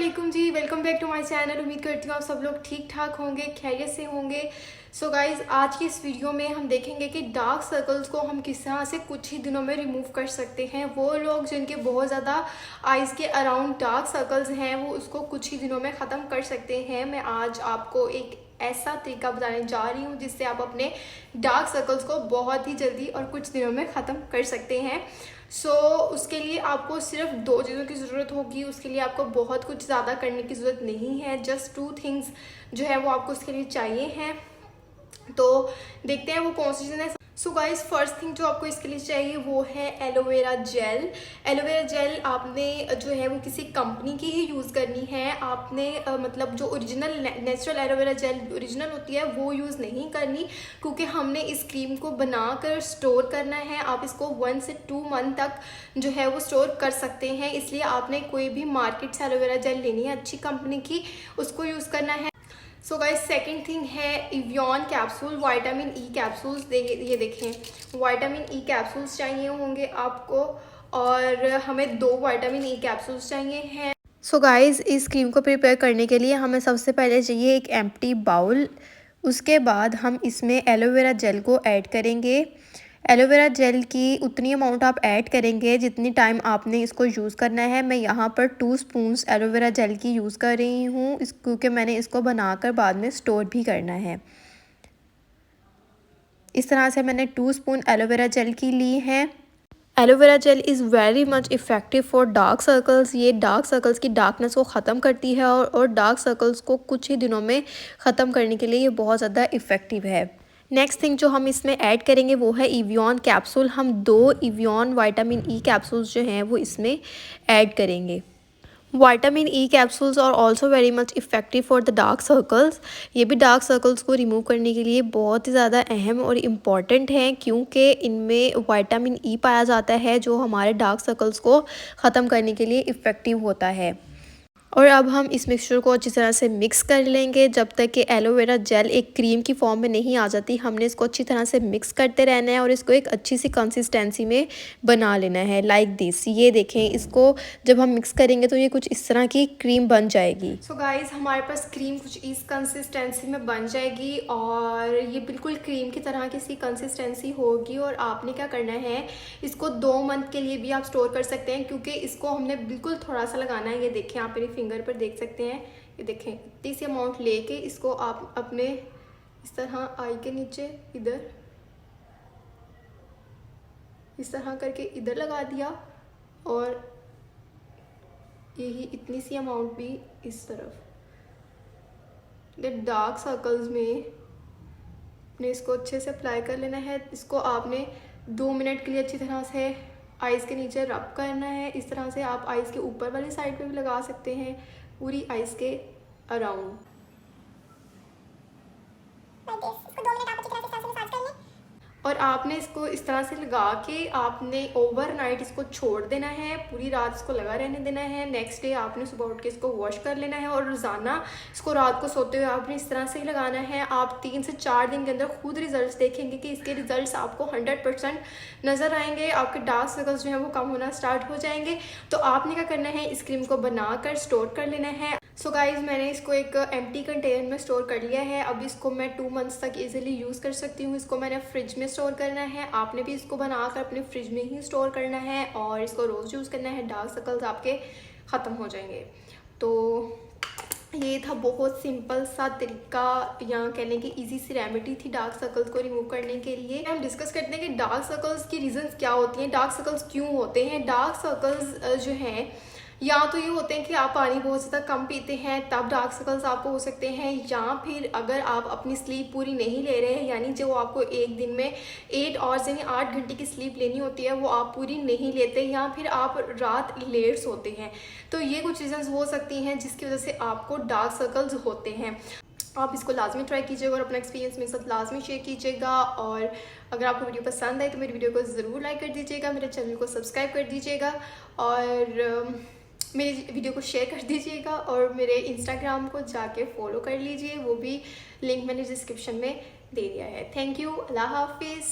वालेकुम जी, welcome back to my channel. उम्मीद करती हूँ आप सब लोग ठीक ठाक होंगे, खैरियत से होंगे। सो गाइज़, आज की इस वीडियो में हम देखेंगे कि डार्क सर्कल्स को हम किस तरह से कुछ ही दिनों में रिमूव कर सकते हैं। वो लोग जिनके बहुत ज़्यादा आइज़ के अराउंड डार्क सर्कल्स हैं, वो उसको कुछ ही दिनों में ख़त्म कर सकते हैं। मैं आज आपको एक ऐसा तरीका बताने जा रही हूँ जिससे आप अपने डार्क सर्कल्स को बहुत ही जल्दी और कुछ दिनों में ख़त्म कर सकते हैं। उसके लिए आपको सिर्फ 2 चीज़ों की ज़रूरत होगी। उसके लिए आपको बहुत कुछ ज़्यादा करने की ज़रूरत नहीं है। जस्ट 2 थिंग्स जो है वो आपको उसके लिए चाहिए हैं। तो देखते हैं वो कौन सी चीज़ें। सो गाइस, फर्स्ट थिंग जो आपको इसके लिए चाहिए वो है एलोवेरा जेल। एलोवेरा जेल आपने जो है वो किसी कंपनी की ही यूज़ करनी है। आपने मतलब जो original natural aloe vera gel original होती है वो यूज़ नहीं करनी, क्योंकि हमने इस क्रीम को बनाकर स्टोर करना है। आप इसको 1 से 2 मंथ तक जो है वो स्टोर कर सकते हैं। इसलिए आपने कोई भी मार्केट से एलोवेरा जेल लेनी है अच्छी कंपनी की, उसको यूज़ करना है। सो गाइस, सेकेंड थिंग है इवियन कैप्सूल, विटामिन ई कैप्सूल्स। ये देखें, विटामिन ई कैप्सूल्स चाहिए होंगे आपको, और हमें 2 विटामिन ई कैप्सूल्स चाहिए हैं। सो गाइस, इस क्रीम को प्रिपेयर करने के लिए हमें सबसे पहले चाहिए एक एम्प्टी बाउल। उसके बाद हम इसमें एलोवेरा जेल को ऐड करेंगे। एलोवेरा जेल की उतनी अमाउंट आप ऐड करेंगे जितनी टाइम आपने इसको यूज़ करना है। मैं यहाँ पर 2 स्पून्स एलोवेरा जेल की यूज़ कर रही हूँ, क्योंकि मैंने इसको बनाकर बाद में स्टोर भी करना है। इस तरह से मैंने 2 स्पून एलोवेरा जेल की ली है। Aloe vera gel is very much effective for dark circles. ये डार्क सर्कल्स की डार्कनेस को ख़त्म करती है और डार्क सर्कल्स को कुछ ही दिनों में ख़त्म करने के लिए ये बहुत ज़्यादा इफ़ेक्टिव है। नेक्स्ट थिंग जो हम इसमें ऐड करेंगे वो है इवियन कैप्सूल। हम 2 इवियन विटामिन ई कैप्सूल्स जो हैं वो इसमें ऐड करेंगे। Vitamin E capsules are also very much effective for the dark circles. ये भी डार्क सर्कल्स को रिमूव करने के लिए बहुत ही ज़्यादा अहम और इम्पॉर्टेंट हैं, क्योंकि इनमें विटामिन ई पाया जाता है जो हमारे डार्क सर्कल्स को ख़त्म करने के लिए इफ़ेक्टिव होता है। और अब हम इस मिक्सचर को अच्छी तरह से मिक्स कर लेंगे जब तक कि एलोवेरा जेल एक क्रीम की फॉर्म में नहीं आ जाती। हमने इसको अच्छी तरह से मिक्स करते रहना है और इसको एक अच्छी सी कंसिस्टेंसी में बना लेना है, लाइक दिस। ये देखें, इसको जब हम मिक्स करेंगे तो ये कुछ इस तरह की क्रीम बन जाएगी। सो गाइस, हमारे पास क्रीम कुछ इस कंसिस्टेंसी में बन जाएगी और ये बिल्कुल क्रीम की तरह की सी कंसिस्टेंसी होगी। और आपने क्या करना है, इसको 2 मंथ के लिए भी आप स्टोर कर सकते हैं, क्योंकि इसको हमने बिल्कुल थोड़ा सा लगाना है। ये देखें, आप मेरी फिंगर पर देख सकते हैं। ये देखें, इतनी सी अमाउंट लेके इसको आप अपने इस तरह आई के नीचे इधर इस तरह करके इधर लगा दिया, और यही इतनी सी अमाउंट भी इस तरफ डार्क सर्कल्स में आपने इसको अच्छे से अप्लाई कर लेना है। इसको आपने 2 मिनट के लिए अच्छी तरह से आइज़ के नीचे रब करना है। इस तरह से आप आइज़ के ऊपर वाली साइड पे भी लगा सकते हैं, पूरी आइज़ के अराउंड। और आपने इसको इस तरह से लगा के आपने ओवरनाइट इसको छोड़ देना है, पूरी रात इसको लगा रहने देना है। नेक्स्ट डे आपने सुबह उठ के इसको वॉश कर लेना है, और रोज़ाना इसको रात को सोते हुए आपने इस तरह से ही लगाना है। आप 3 से 4 दिन के अंदर खुद रिजल्ट्स देखेंगे कि इसके रिजल्ट्स आपको 100% नज़र आएंगे। आपके डार्क सर्कल्स जो हैं वो कम होना स्टार्ट हो जाएंगे। तो आपने क्या करना है, इस क्रीम को बनाकर स्टोर कर लेना है। सो गाइज़, मैंने इसको एक एम्प्टी कंटेनर में स्टोर कर लिया है। अब इसको मैं 2 मंथ्स तक इजीली यूज़ कर सकती हूँ। इसको मैंने फ्रिज में स्टोर करना है। आपने भी इसको बनाकर अपने फ्रिज में ही स्टोर करना है और इसको रोज़ यूज़ करना है। डार्क सर्कल्स आपके ख़त्म हो जाएंगे। तो ये था बहुत सिंपल सा तरीका, या कहने की इजी सी रेमेडी थी डार्क सर्कल्स को रिमूव करने के लिए। हम डिस्कस करते हैं कि डार्क सर्कल्स की रीजंस क्या होती हैं, डार्क सर्कल्स क्यों होते हैं। डार्क सर्कल्स जो हैं, या तो ये होते हैं कि आप पानी बहुत ज़्यादा कम पीते हैं, तब डार्क सर्कल्स आपको हो सकते हैं। या फिर अगर आप अपनी स्लीप पूरी नहीं ले रहे हैं, यानी जो आपको एक दिन में 8 आवर्स यानी 8 घंटे की स्लीप लेनी होती है वो आप पूरी नहीं लेते, या फिर आप रात लेट सोते हैं, तो ये कुछ रीजंस हो सकती हैं जिसकी वजह से आपको डार्क सर्कल्स होते हैं। आप इसको लाजमी ट्राई कीजिएगा और अपना एक्सपीरियंस मेरे साथ लाजमी शेयर कीजिएगा। और अगर आपको वीडियो पसंद आए तो मेरी वीडियो को ज़रूर लाइक कर दीजिएगा, मेरे चैनल को सब्सक्राइब कर दीजिएगा, और मेरी वीडियो को शेयर कर दीजिएगा, और मेरे इंस्टाग्राम को जाके फॉलो कर लीजिए, वो भी लिंक मैंने डिस्क्रिप्शन में दे दिया है। थैंक यू, अल्लाह हाफिज़।